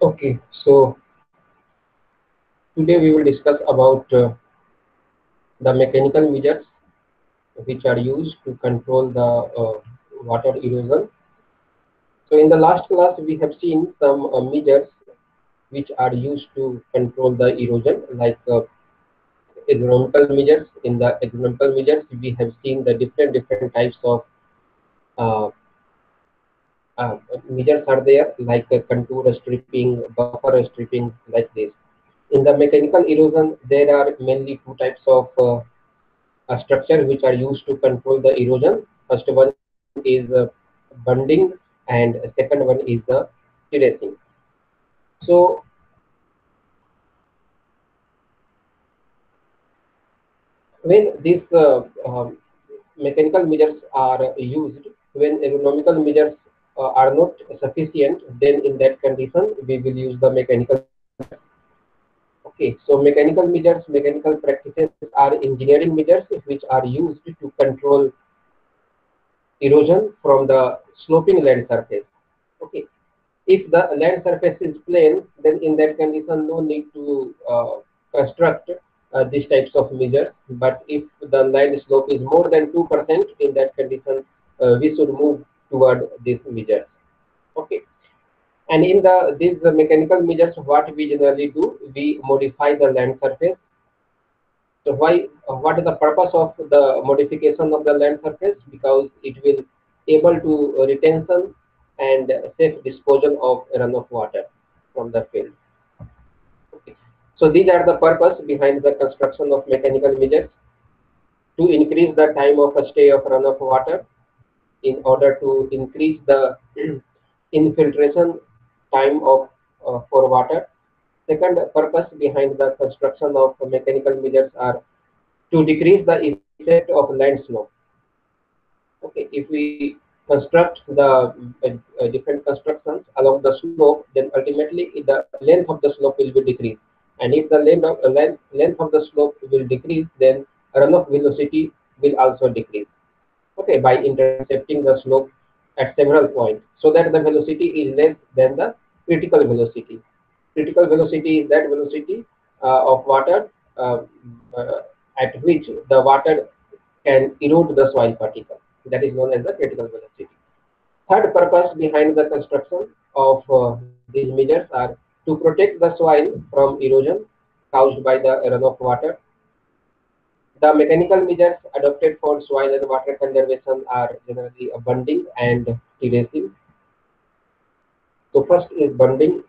Okay, so today we will discuss about the mechanical measures which are used to control the water erosion. So in the last class we have seen some measures which are used to control the erosion, like economical measures. In the economical measures we have seen the different types of uh, uh, measures are there, like contour stripping, buffer stripping, like this. In the mechanical erosion, there are mainly two types of structure which are used to control the erosion. First one is bunding, and second one is the terracing. So when these mechanical measures are used, when ergonomical measures are not sufficient, then in that condition we will use the mechanical measures. Okay, so mechanical measures, mechanical practices are engineering measures which are used to control erosion from the sloping land surface. Okay, if the land surface is plain, then in that condition no need to construct these types of measures. But if the land slope is more than 2%, in that condition we should move toward these measures. Okay, and in these mechanical measures, what we generally do, we modify the land surface. So why? What is the purpose of the modification of the land surface? Because it will able to retention and safe disposal of runoff water from the field. Okay. So these are the purpose behind the construction of mechanical measures, to increase the time of a stay of runoff water, in order to increase the infiltration time of for water. Second purpose behind the construction of mechanical measures are to decrease the effect of land slope. Okay, if we construct the different constructions along the slope, then ultimately the length of the slope will be decreased. And if the length of the slope will decrease, then runoff velocity will also decrease. Okay, by intercepting the slope at several points, so that the velocity is less than the critical velocity. Critical velocity is that velocity of water uh, uh, at which the water can erode the soil particle. That is known as the critical velocity. Third purpose behind the construction of these measures are to protect the soil from erosion caused by the runoff water. The mechanical measures adopted for soil and water conservation are generally bunding and terracing. So first is bunding.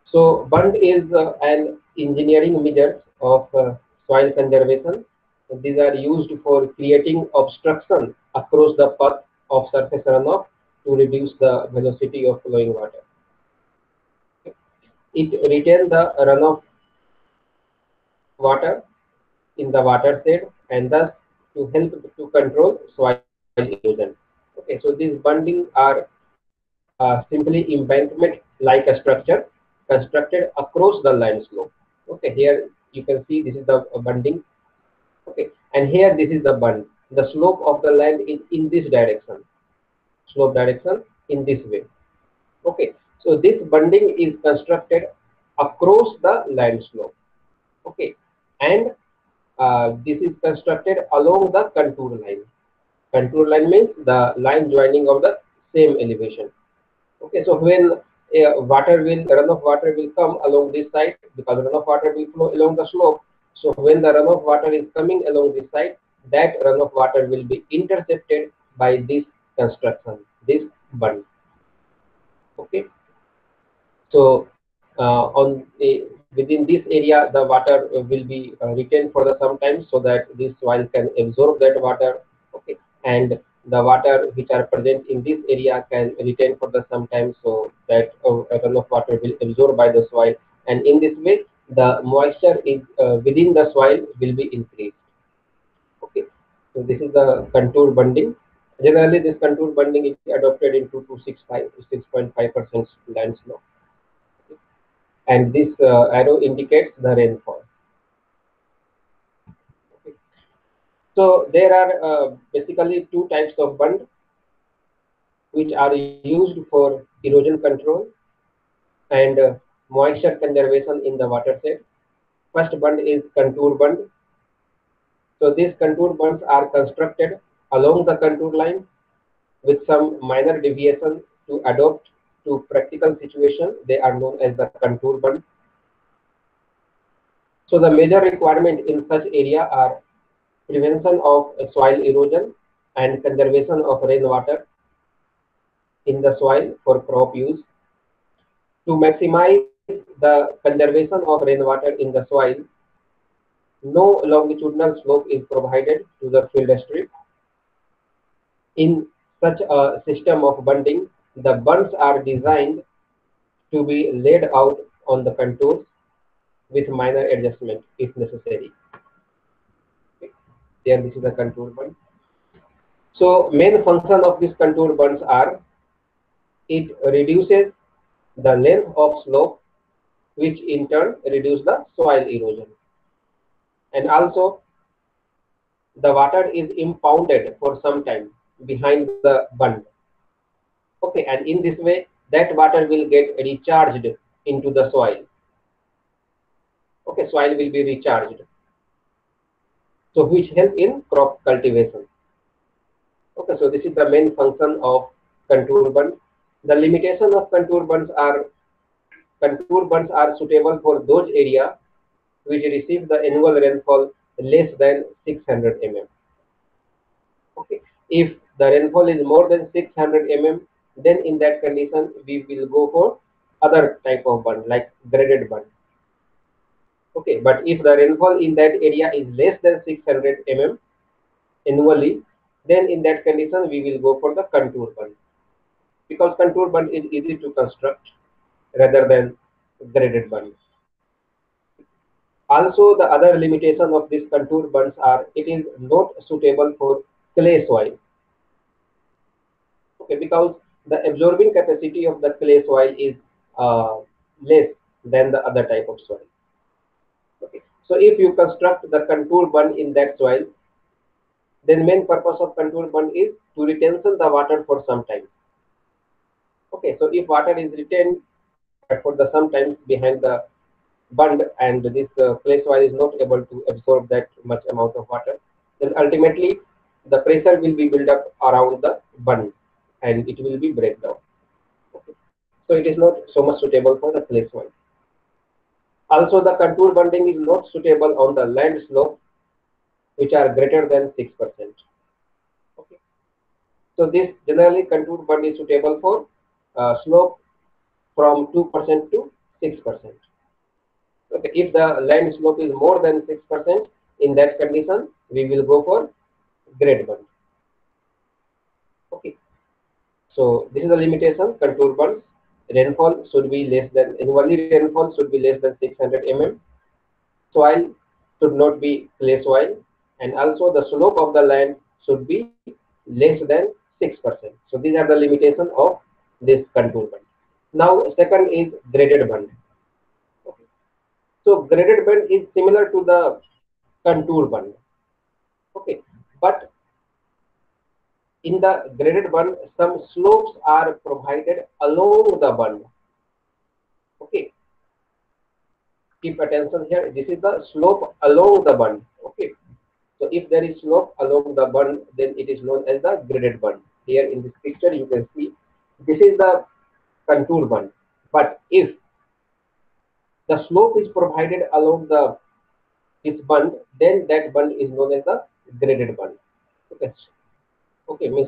So bund is an engineering measure of soil conservation. These are used for creating obstruction across the path of surface runoff to reduce the velocity of flowing water. It retains the runoff water in the watershed, and thus to help to control soil erosion. Okay, so these bunding are simply embankment like a structure constructed across the land slope. Okay, here you can see this is the bunding. Okay, and here this is the bund. The slope of the land is in this direction, slope direction in this way. Okay, so this bunding is constructed across the land slope. Okay, and this is constructed along the contour line. Contour line means the line joining of the same elevation. Okay, so when runoff water will come along this side, because runoff water will flow along the slope. So when the runoff water is coming along this side, that runoff water will be intercepted by this construction, this bund. Okay, so within this area, the water will be retained for the some time, so that this soil can absorb that water. Okay, and the water which are present in this area can retain for the some time, so that a ton of water will absorb by the soil, and in this way the moisture is within the soil will be increased. Okay, so this is the contour bunding. Generally, this contour bunding is adopted in 2 to 6.5% land slope, and this arrow indicates the rainfall. Okay. So there are basically two types of bund. which are used for erosion control and moisture conservation in the watershed. First bund is contour bund. So these contour bunds are constructed along the contour line with some minor deviation to adapt to practical situation. They are known as the contour bund. So the major requirement in such area are prevention of soil erosion and conservation of rainwater in the soil for crop use. To maximize the conservation of rainwater in the soil, no longitudinal slope is provided to the field strip. In such a system of bunding, the bunds are designed to be laid out on the contours with minor adjustment if necessary. Okay. There, this is the contour bund. So main function of this contour bunds are, it reduces the length of slope, which in turn reduce the soil erosion. And also the water is impounded for some time behind the bund. Okay, and in this way that water will get recharged into the soil. Okay, soil will be recharged, so which help in crop cultivation. Okay, so this is the main function of contour bund. The limitation of contour bunds are suitable for those areas which receive the annual rainfall less than 600 mm. Okay, if the rainfall is more than 600 mm, then in that condition we will go for other type of bund like graded bund. Okay, but if the rainfall in that area is less than 600 mm annually, then in that condition we will go for the contour bund, because contour bund is easy to construct rather than graded bund. Also, the other limitation of these contour bunds are, it is not suitable for clay soil. Okay, because the absorbing capacity of the clay soil is less than the other type of soil. Okay, so if you construct the contour bund in that soil, then main purpose of contour bund is to retention the water for some time. Okay, so if water is retained for the some time behind the bund, and this clay soil is not able to absorb that much amount of water, then ultimately the pressure will be built up around the bund and it will be break down. Okay. So it is not so much suitable for the clay soil. Also, the contour bunding is not suitable on the land slope which are greater than 6%. Okay. So this generally contour bund is suitable for slope from 2% to 6%. Okay. If the land slope is more than 6%, in that condition we will go for grade bund. Okay. So this is the limitation. Contour bunds, rainfall should be less than, annually rainfall should be less than 600 mm. Soil should not be clay soil, and also the slope of the land should be less than 6%. So these are the limitations of this contour bund. Now second is graded bund. Okay. So graded bund is similar to the contour bund. Okay, but in the graded bund, some slopes are provided along the bund. Okay, keep attention here. This is the slope along the bund. Okay, so if there is slope along the bund, then it is known as the graded bund. Here in this picture, you can see this is the contour bund. But if the slope is provided along the this bund, then that bund is known as the graded bund. Okay. Okay, miss,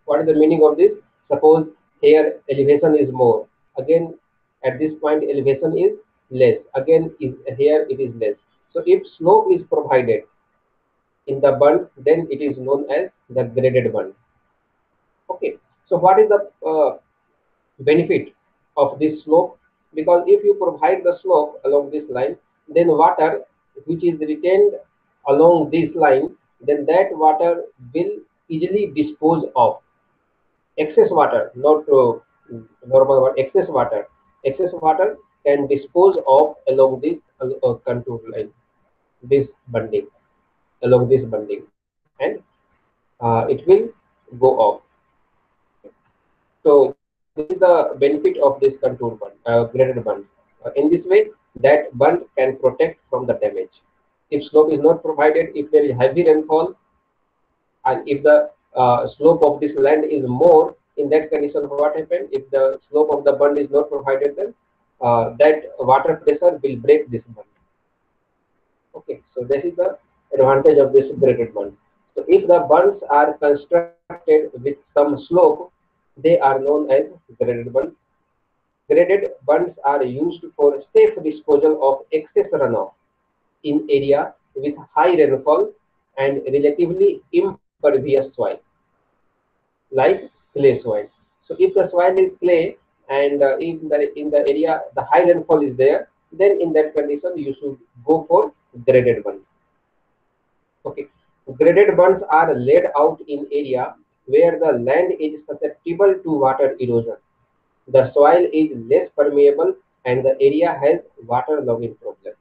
what is the meaning of this? Suppose here elevation is more. Again, at this point elevation is less. Again, here it is less. So if slope is provided in the bund, then it is known as the graded bund. Okay. So what is the benefit of this slope? Because if you provide the slope along this line, then water which is retained along this line, then that water will easily dispose of. Excess water, not normal water, excess water can dispose of along this contour line, this bunding, along this bunding, and it will go off. So this is the benefit of this contour bund, graded bund. In this way, that bund can protect from the damage. If slope is not provided, if there is heavy rainfall, and if the slope of this land is more, in that condition, what happens? If the slope of the bund is not provided, then that water pressure will break this bund. Okay, so this is the advantage of this graded bund. So if the bunds are constructed with some slope, they are known as graded bunds. Graded bunds are used for safe disposal of excess runoff in area with high rainfall and relatively impervious soil, like clay soil. So if the soil is clay and in the area the high rainfall is there, then in that condition you should go for graded bunds. Okay. Graded bunds are laid out in area where the land is susceptible to water erosion. The soil is less permeable and the area has water logging problem.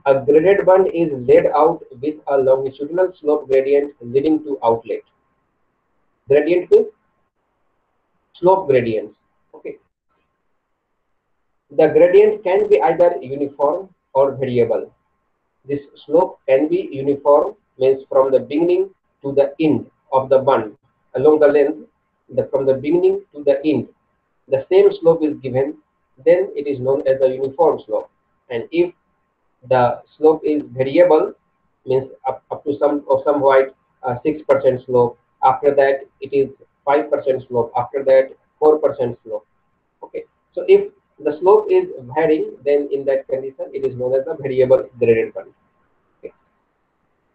A graded bund is laid out with a longitudinal slope gradient leading to outlet. Gradient means slope gradients. Okay. The gradient can be either uniform or variable. This slope can be uniform, means from the beginning to the end of the bund along the length, from the beginning to the end, the same slope is given, then it is known as a uniform slope. And if the slope is variable, means up to somewhat 6% slope, after that it is 5% slope, after that 4% slope. Okay, so if the slope is varying, then in that condition it is known as a variable graded bund. Okay.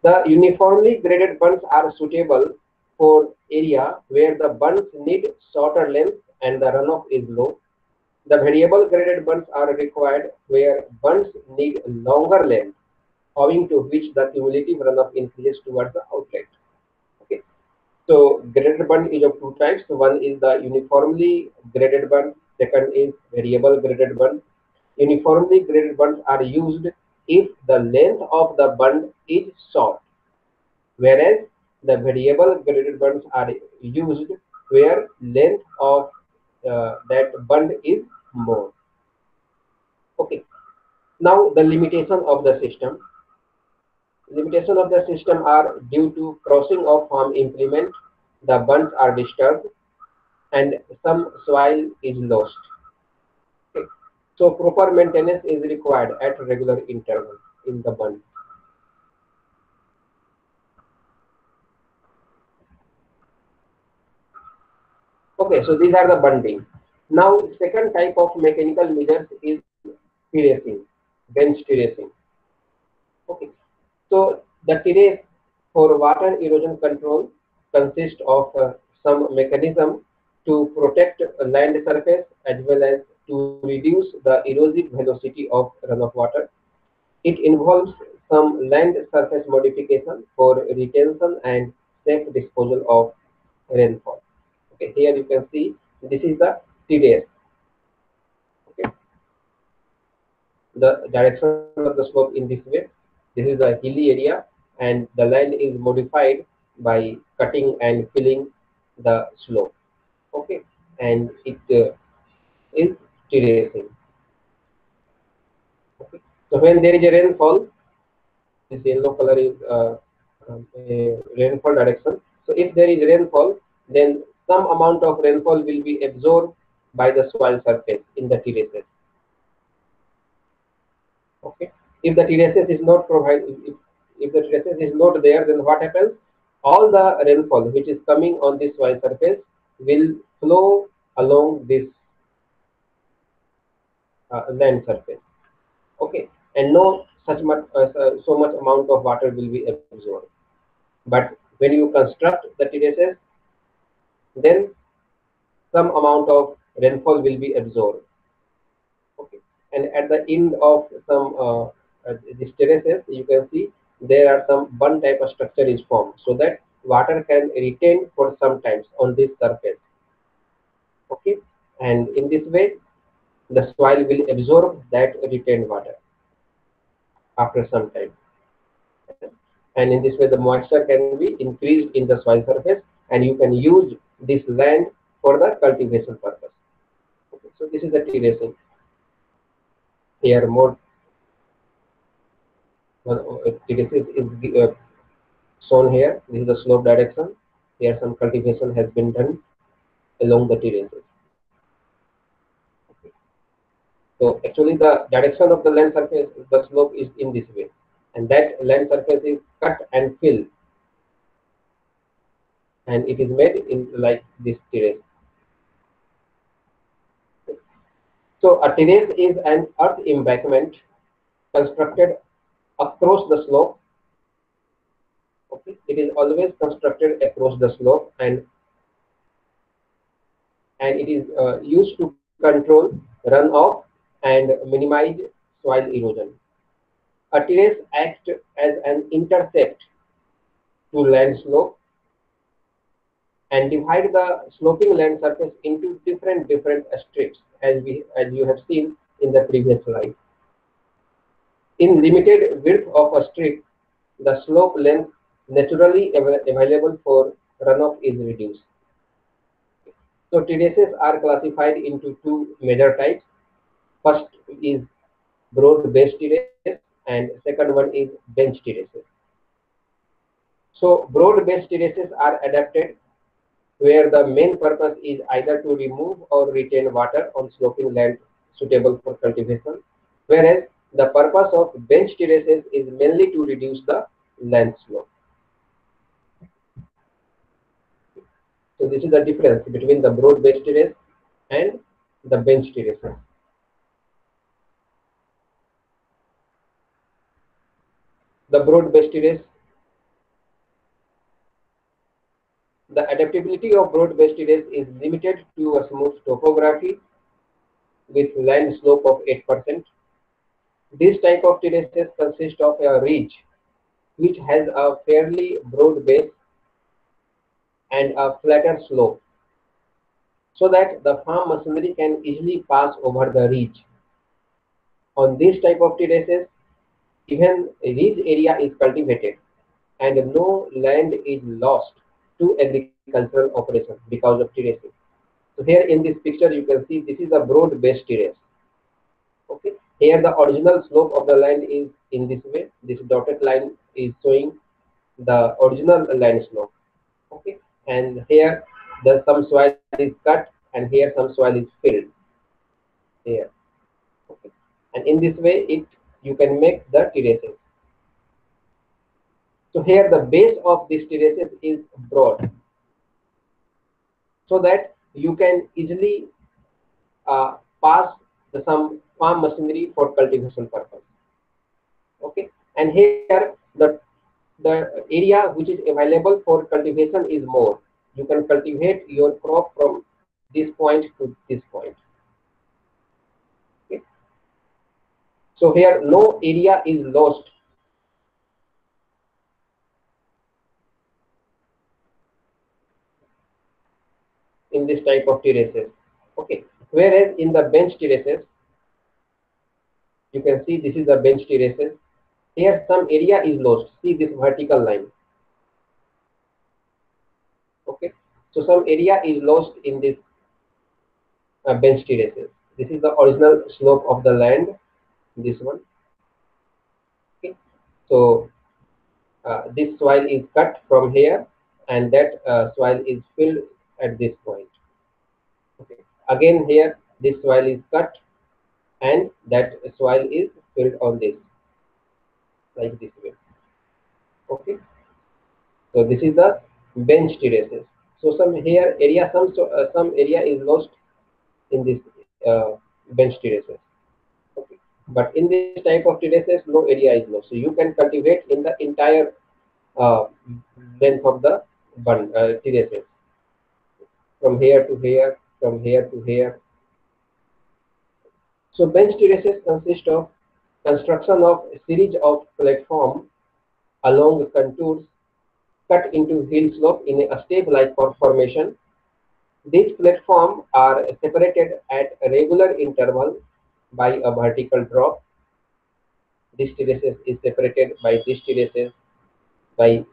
The uniformly graded bunds are suitable for area where the bunds need shorter length and the runoff is low. The variable graded bunds are required where bunds need longer length, owing to which the cumulative runoff increases towards the outlet. Okay. So graded bund is of two types. One is the uniformly graded bund. Second is variable graded bund. Uniformly graded bunds are used if the length of the bund is short, whereas the variable graded bunds are used where length of that bund is more. Okay. Now the limitation of the system. Limitation of the system are due to crossing of farm implement, the bunds are disturbed, and some soil is lost. Okay. So proper maintenance is required at regular intervals in the bund. Okay, so these are the bunding. Now, second type of mechanical measures is terracing, bench terracing. Okay, so the terrace for water erosion control consists of some mechanism to protect land surface as well as to reduce the erosive velocity of runoff water. It involves some land surface modification for retention and safe disposal of rainfall. Okay, here you can see this is the terrace. Okay, the direction of the slope in this way. This is a hilly area, and the land is modified by cutting and filling the slope. Okay, and it is terracing. Okay, so when there is a rainfall, this yellow color is a rainfall direction. So if there is rainfall, then some amount of rainfall will be absorbed by the soil surface in the terraces. Okay, if the terraces is not provided, if the terraces is not there, then what happens? All the rainfall which is coming on this soil surface will flow along this land surface. Okay, and no such much so much amount of water will be absorbed. But when you construct the terraces, then some amount of rainfall will be absorbed. Okay, and at the end of some these terraces, you can see there are some bund type of structure is formed, so that water can retain for some times on this surface. Okay, and in this way, the soil will absorb that retained water after some time, and in this way, the moisture can be increased in the soil surface, and you can use this land for the cultivation purpose. Okay, so this is the terracing. Here more terraces is shown here. This is the slope direction. Here some cultivation has been done along the terraces. So actually the direction of the land surface, the slope is in this way, and that land surface is cut and filled, and it is made in like this terrace. So a terrace is an earth embankment constructed across the slope. Okay, it is always constructed across the slope, and it is used to control runoff and minimize soil erosion. A terrace acts as an intercept to land slope and divide the sloping land surface into different strips, as you have seen in the previous slide. In limited width of a strip, the slope length naturally available for runoff is reduced. So terraces are classified into two major types. First is broad base terrace, and second one is bench terraces. So broad base terraces are adapted where the main purpose is either to remove or retain water on sloping land suitable for cultivation, whereas the purpose of bench terraces is mainly to reduce the land slope. So this is the difference between the broad base terrace and the bench terraces. The broad base terrace, the adaptability of broad base terrace is limited to a smooth topography with land slope of 8%. This type of terraces consist of a ridge which has a fairly broad base and a flatter slope, so that the farm machinery can easily pass over the ridge. On this type of terraces, even ridge area is cultivated and no land is lost to agricultural operations because of terraces. So here in this picture you can see this is a broad base terrace. Okay, here the original slope of the land is in this way. This dotted line is showing the original land slope. Okay, and here some soil is cut and here some soil is filled here. Okay, and in this way you can make the terraces. So here the base of this terraces is broad, so that you can easily pass some farm machinery for cultivation purpose. Okay, and here the area which is available for cultivation is more. You can cultivate your crop from this point to this point. Okay, so here no area is lost. In this type of terraces. Okay, whereas in the bench terraces, you can see this is the bench terraces. Here some area is lost. See this vertical line. Okay, so some area is lost in this bench terraces. This is the original slope of the land. This one. Okay, so this soil is cut from here, and that soil is filled at this point. Okay, again here this soil is cut, and that soil is filled on this, like this way. Okay, so this is the bench terraces. So some area is lost in this bench terraces. Okay, but in this type of terraces no area is lost, so you can cultivate in the entire uh, length of the terraces, from here to here, from here to here. So bench terraces consist of construction of a series of platforms along contours cut into hill slope in a step-like formation. These platforms are separated at a regular interval by a vertical drop. This terraces is separated by this terraces by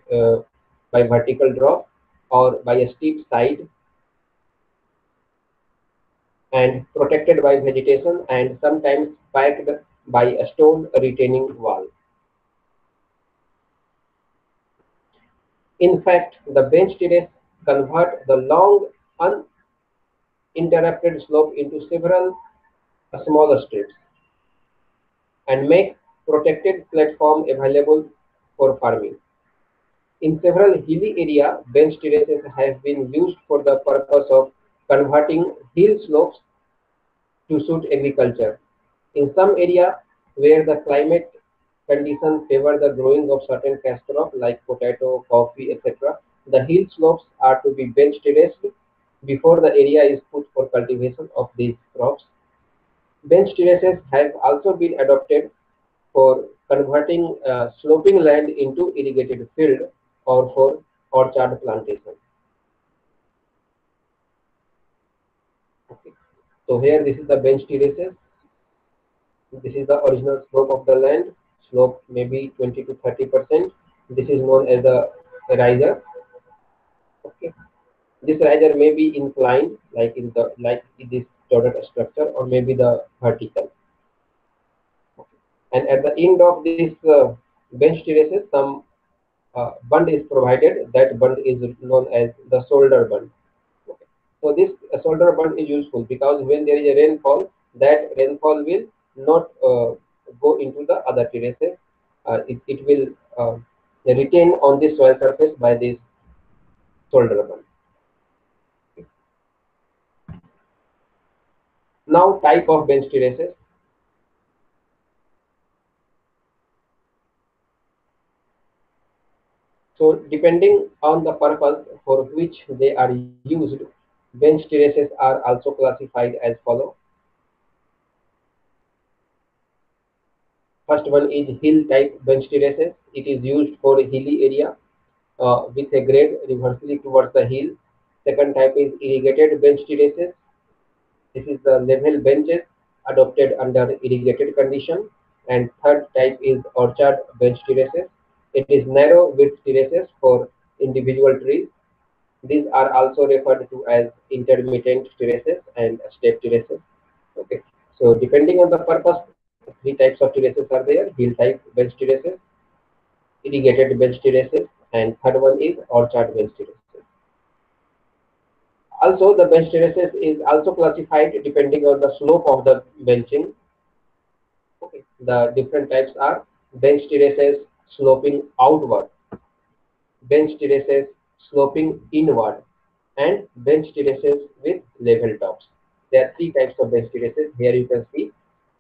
vertical drop or by a steep side. and protected by vegetation and sometimes backed by a stone retaining wall. In fact, the bench terrace convert the long uninterrupted slope into several smaller strips and make protected platform available for farming. In several hilly areas, bench terraces have been used for the purpose of converting hill slopes to suit agriculture. In some areas where the climate conditions favor the growing of certain cash crops like potato, coffee, etc., the hill slopes are to be bench terraced before the area is put for cultivation of these crops. Bench terraces have also been adopted for converting sloping land into irrigated field or for orchard plantation. Okay. So here this is the bench terraces. This is the original slope of the land. Slope maybe 20 to 30%. This is known as the riser. Okay. This riser may be inclined like in this dotted structure or maybe the vertical. Okay. And at the end of this bench terraces, some bund is provided. That bund is known as the shoulder bund. Okay. So this shoulder bund is useful because when there is a rainfall, that rainfall will not go into the other terraces. It will retain on the soil surface by this shoulder bund. Okay. Now type of bench terraces. So depending on the purpose for which they are used, bench terraces are also classified as follow. First one is hill type bench terraces. It is used for a hilly area with a grade reversely towards the hill. Second type is irrigated bench terraces. This is the level benches adopted under irrigated condition. And third type is orchard bench terraces. It is narrow width terraces for individual trees. These are also referred to as intermittent terraces and step terraces. Okay. So depending on the purpose, three types of terraces are there: hill type bench terraces, irrigated bench terraces, and third one is orchard bench terraces. Also, the bench terraces is also classified depending on the slope of the benching. Okay. The different types are bench terraces sloping outward, bench terraces sloping inward, and bench terraces with level tops. There are three types of bench terraces. Here you can see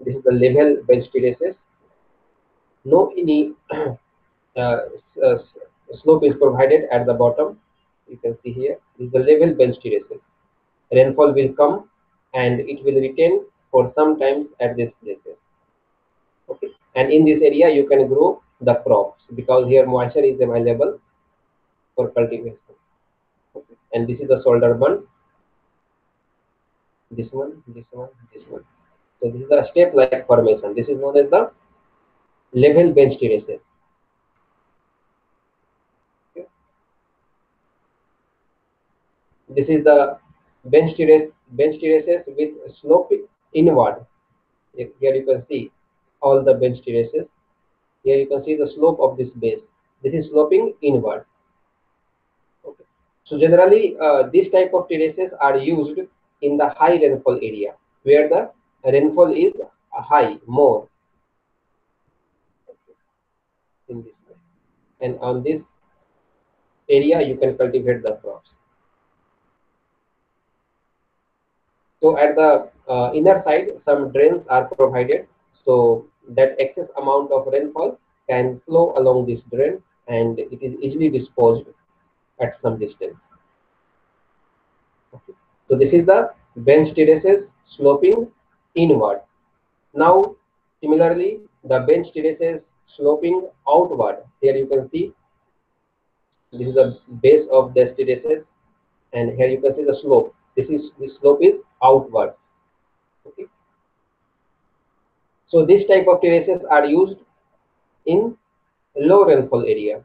this is the level bench terraces. No any uh, slope is provided at the bottom. You can see here this is the level bench terraces. Rainfall will come and it will retain for some time at this places. Okay, and in this area you can grow the crops because here moisture is available for cultivation. Okay. And this is the shoulder bund. This one, this one, this one. So this is a step-like formation. This is known as the level bench terraces. Okay. This is the bench terraces with slope inward. Here you can see all the bench terraces. Here you can see the slope of this base. This is sloping inward. Okay. So generally, this type of terraces are used in the high rainfall area where the rainfall is high, more in this way. And on this area, you can cultivate the crops. So at the inner side, some drains are provided so that excess amount of rainfall can flow along this drain and it is easily disposed at some distance. Okay. So this is the bench terraces sloping inward. Now, similarly, the bench terraces sloping outward. Here you can see this is the base of the terraces, and here you can see the slope. This slope is outward. Okay. So this type of terraces are used in low rainfall area,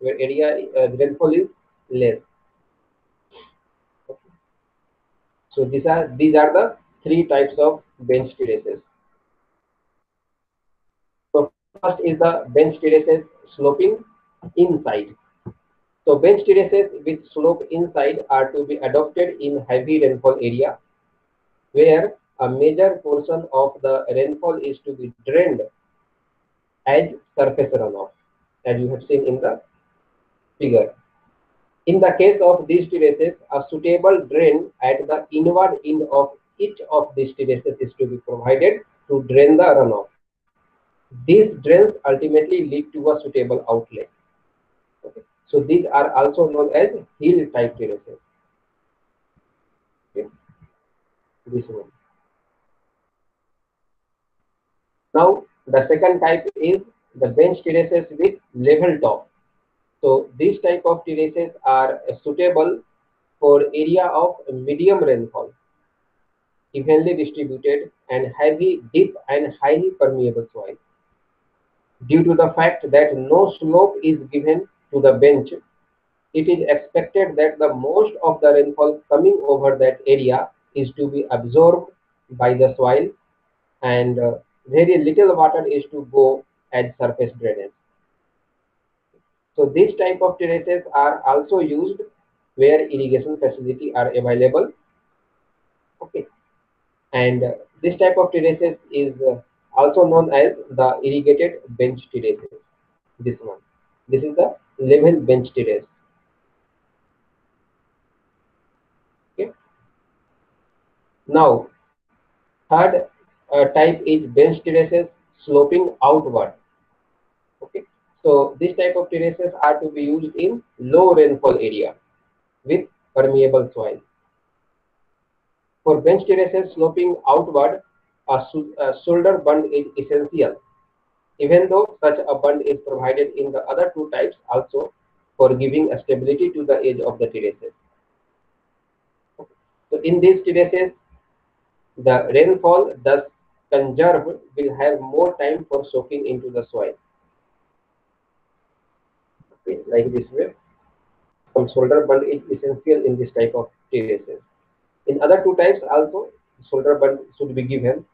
where rainfall is less. Okay. So these are the three types of bench terraces. So first is the bench terraces sloping inside. So bench terraces with slope inside are to be adopted in heavy rainfall area where a major portion of the rainfall is to be drained as surface runoff, as you have seen in the figure. In the case of these terraces, a suitable drain at the inward end of each of these terraces is to be provided to drain the runoff. These drains ultimately lead to a suitable outlet. Okay. So these are also known as hill type terraces. Okay. This one. Now the second type is the bench terraces with level top. So these type of terraces are suitable for area of medium rainfall, evenly distributed and heavy, deep and highly permeable soil. Due to the fact that no slope is given to the bench, it is expected that the most of the rainfall coming over that area is to be absorbed by the soil, and very little water is to go as surface drainage. So these type of terraces are also used where irrigation facility are available. Okay, and this type of terraces is also known as the irrigated bench terraces. This one, this is the level bench terrace. Okay. Now third type is bench terraces sloping outward. Okay, so this type of terraces are to be used in low rainfall area with permeable soil. For bench terraces sloping outward, a shoulder bund is essential, even though such a bund is provided in the other two types also for giving a stability to the edge of the terraces. So in these terraces, the rainfall thus conserved will have more time for soaking into the soil. Okay, like this way. Some shoulder bund is essential in this type of terraces. In other two types also, shoulder bund should be given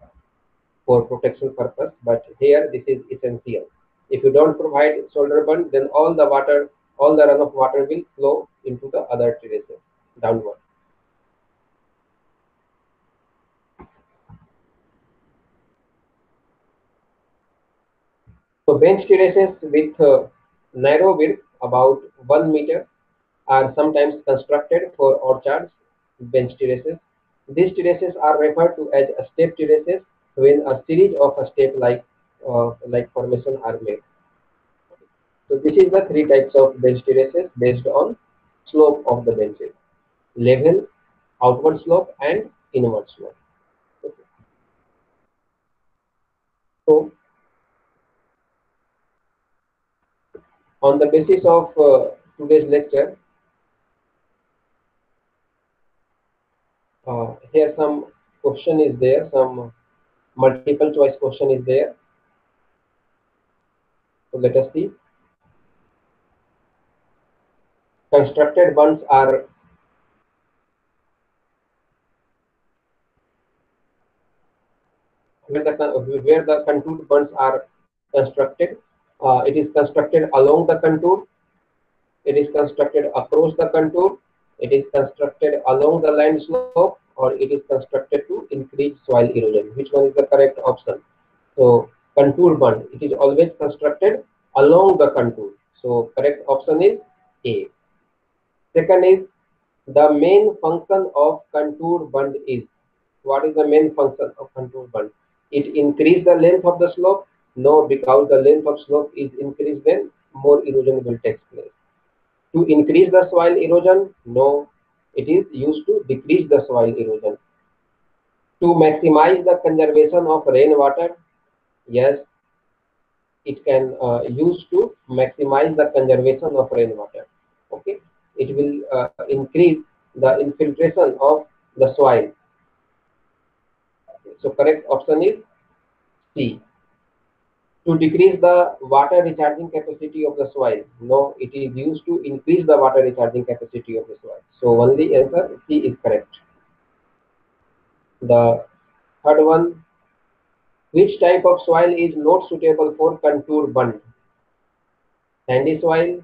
for protection purpose, but here this is essential. If you don't provide shoulder bund, then all the water, all the runoff water will flow into the other terraces downward. So bench terraces with narrow width about 1 meter are sometimes constructed for orchards. Bench terraces. These terraces are referred to as step terraces when a series of a step like formation are made. So this is the three types of bench terraces based on slope of the benches: level, outward slope, and inward slope. Okay. So on the basis of today's lecture, here some question is there, some multiple choice question is there. So let us see. Constructed bunds are where the contour bunds are constructed. It is constructed along the contour. It is constructed across the contour. It is constructed along the land slope, or it is constructed to increase soil erosion. Which one is the correct option? So contour bund, it is always constructed along the contour. So correct option is A. Second is, the main function of contour bund is. What is the main function of contour bund? It increase the length of the slope? No, because the length of slope is increased, then more erosion will take place. To increase the soil erosion? No, it is used to decrease the soil erosion. To maximize the conservation of rainwater? Yes, it can use to maximize the conservation of rainwater. Okay, it will increase the infiltration of the soil. So correct option is C. To decrease the water recharging capacity of the soil? No, it is used to increase the water recharging capacity of the soil. So only answer C is correct. The Third one, which type of soil is not suitable for contour bund? Sandy soil,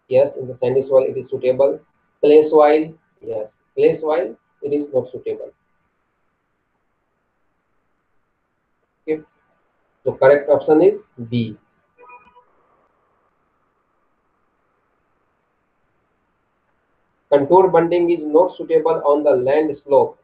yes, in the sandy soil it is suitable. Clay soil, yes, clay soil it is not suitable. Okay, so correct option is B. Contour bunding is not suitable on the land slope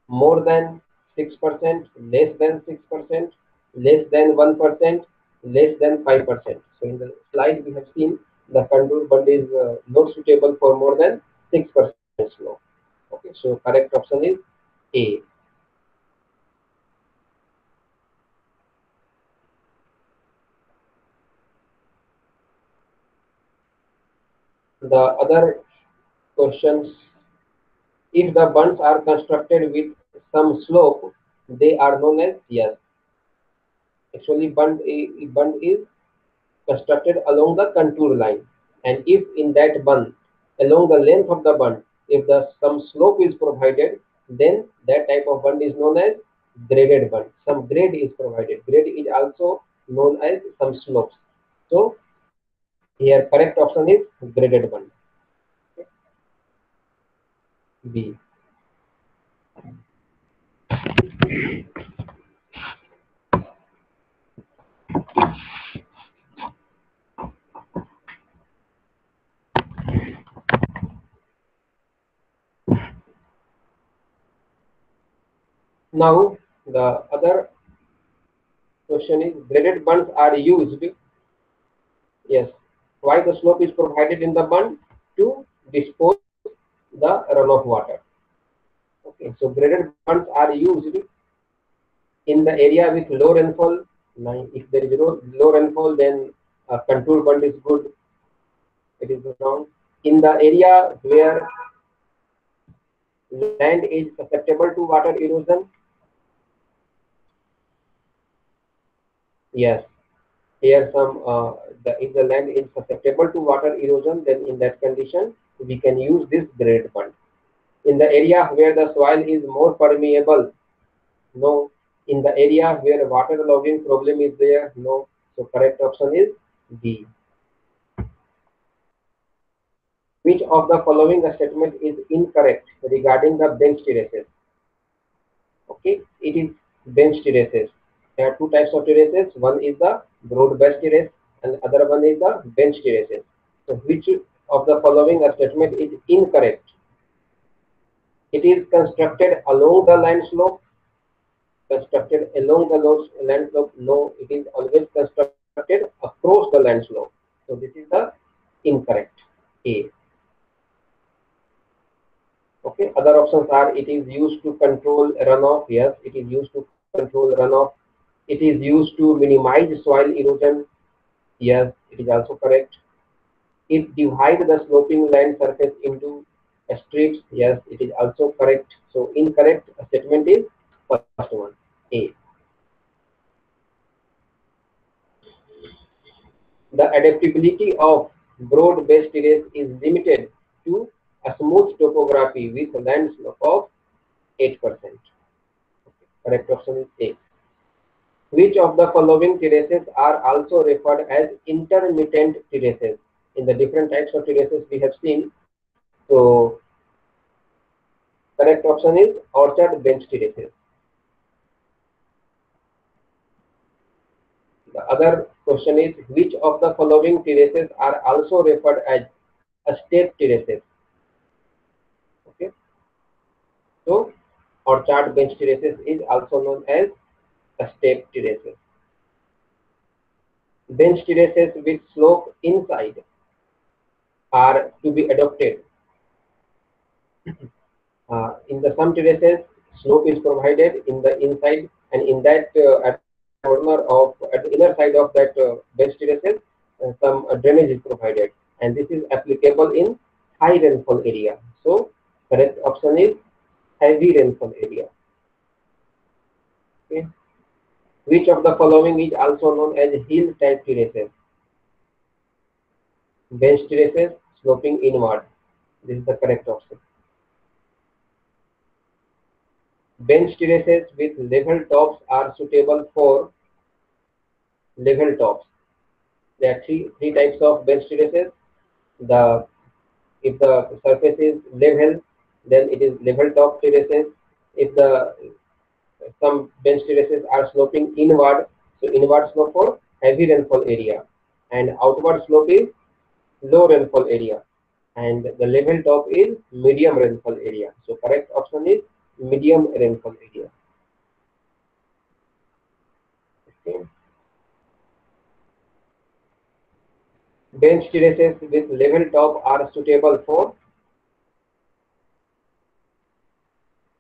more than 6%, less than 6%, less than 1%, less than 5%. So in the slide we have seen the contour bund is not suitable for more than 6% slope. Okay, so correct option is A. The other questions, if the bunds are constructed with some slope, they are known as, yes. Actually, bund is constructed along the contour line, and if in that bund, along the length of the bund, if the some slope is provided, then that type of bund is known as graded bund. Some grade is provided. Grade is also known as some slopes. So here correct option is graded bund. B. Now the other question is, graded bunds are used, yes, why the slope is provided in the bund? To dispose the runoff water. Okay, so graded bunds are used in the area with low rainfall. Now, if there is low rainfall, then a contour bund is good. It is wrong. In the area where land is susceptible to water erosion, yes. Here if the land is susceptible to water erosion, then in that condition we can use this graded bund. In the area where the soil is more permeable, no. In the area where water logging problem is there, no. So correct option is D. Which of the following statement is incorrect regarding the bench terraces? Okay, it is bench terraces. There are two types of terraces. One is the broad based terrace and other one is the bench terraces. So which of the following statement is incorrect? It is constructed along the land slope. Constructed along the land slope. No, it is always constructed across the land slope. So this is the incorrect. A. Okay, other options are, it is used to control runoff. Yes, it is used to control runoff. It is used to minimize soil erosion. Yes, it is also correct. It divides the sloping land surface into strips. Yes, it is also correct. So incorrect statement is first one, A. The adaptability of broad-based terrace is limited to a smooth topography with land slope of 8%. Correct option is A. Which of the following terraces are also referred as intermittent terraces? In the different types of terraces we have seen. So correct option is orchard bench terraces. The other question is, which of the following terraces are also referred as a step terraces? Okay. So orchard bench terraces is also known as a step terraces. Bench terraces with slope inside are to be adopted. In the some terraces, slope is provided in the inside, and in that at the corner of at the inner side of that bench terraces, some drainage is provided, and this is applicable in high rainfall area. So correct option is heavy rainfall area. Okay. Which of the following is also known as hill type terraces? Bench terraces sloping inward. This is the correct option. Bench terraces with level tops are suitable for level tops. There are three types of bench terraces. The If the surface is level, then it is level top terraces. If the some bench terraces are sloping inward, so inward slope for heavy rainfall area, and outward slope is low rainfall area, and the level top is medium rainfall area. So correct option is medium rainfall area. Okay. Bench terraces with level top are suitable for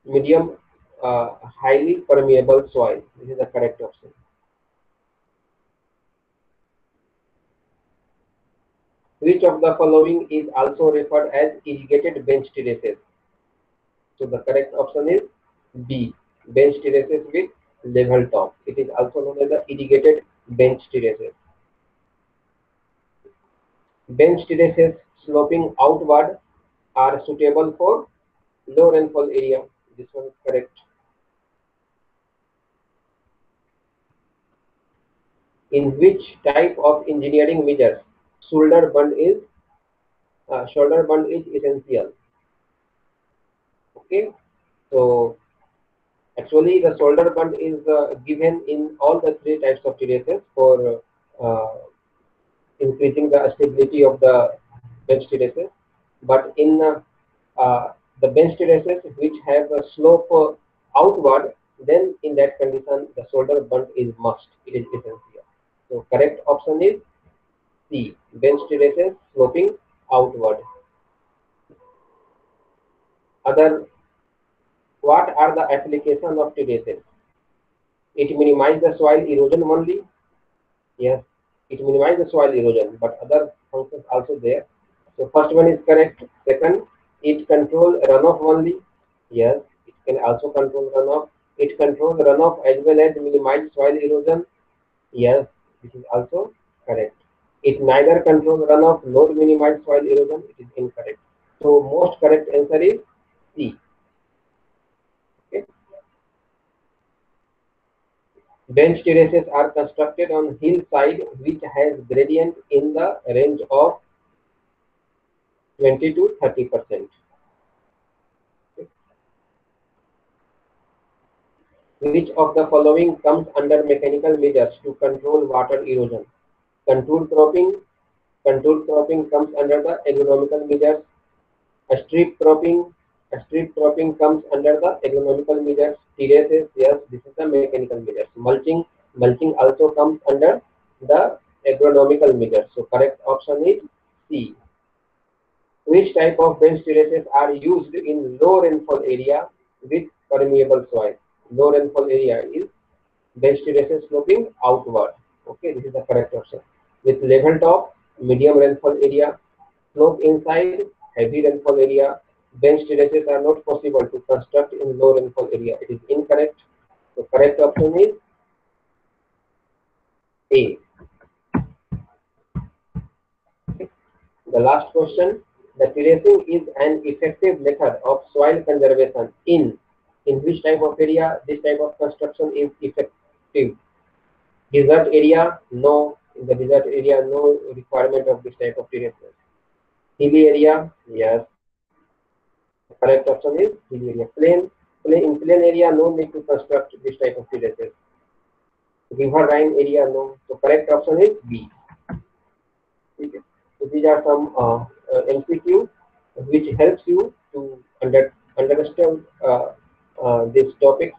medium highly permeable soil. This is the correct option. Which of the following is also referred as irrigated bench terraces? So the correct option is B, bench terraces with level top. It is also known as the irrigated bench terraces. Bench terraces sloping outward are suitable for low rainfall area. This one is correct. In which type of engineering measures shoulder bund is essential? Okay, so actually the shoulder bund is given in all the three types of terraces for increasing the stability of the bench terraces. But in the bench terraces which have a slope outward, then in that condition the shoulder bund is must. It is essential. So correct option is C, bench terraces sloping outward. Other, what are the applications of terraces? It minimizes the soil erosion only. Yes, it minimizes the soil erosion, but other functions also there. So first one is correct. Second, it controls runoff only. Yes, it can also control runoff. It controls runoff as well as minimize soil erosion. Yes, this is also correct. It neither controls runoff nor minimize soil erosion. It is incorrect. So most correct answer is C. Okay. Bench terraces are constructed on hillside which has gradient in the range of 20 to 30%. Which of the following comes under mechanical measures to control water erosion? Contour cropping. Contour cropping comes under the agronomical measures. A strip cropping. A strip cropping comes under the agronomical measures. Terraces, yes, this is the mechanical measures. Mulching. Mulching also comes under the agronomical measures. So correct option is C. Which type of bench terraces are used in low rainfall area with permeable soil? Low rainfall area is bench terraces sloping outward. Okay, this is the correct option. With level top, medium rainfall area, slope inside, heavy rainfall area. Bench terraces are not possible to construct in low rainfall area. It is incorrect. The correct option is A. Okay. The last question. The terracing is an effective method of soil conservation in which type of area this type of construction is effective? Desert area, no. In the desert area, no requirement of this type of terraces. Hilly area, yes. The correct option is hilly area. In plain area, no need to construct this type of terraces. Riverine area, no. So correct option is B. Okay. So these are some MCQ which helps you to understand this topic.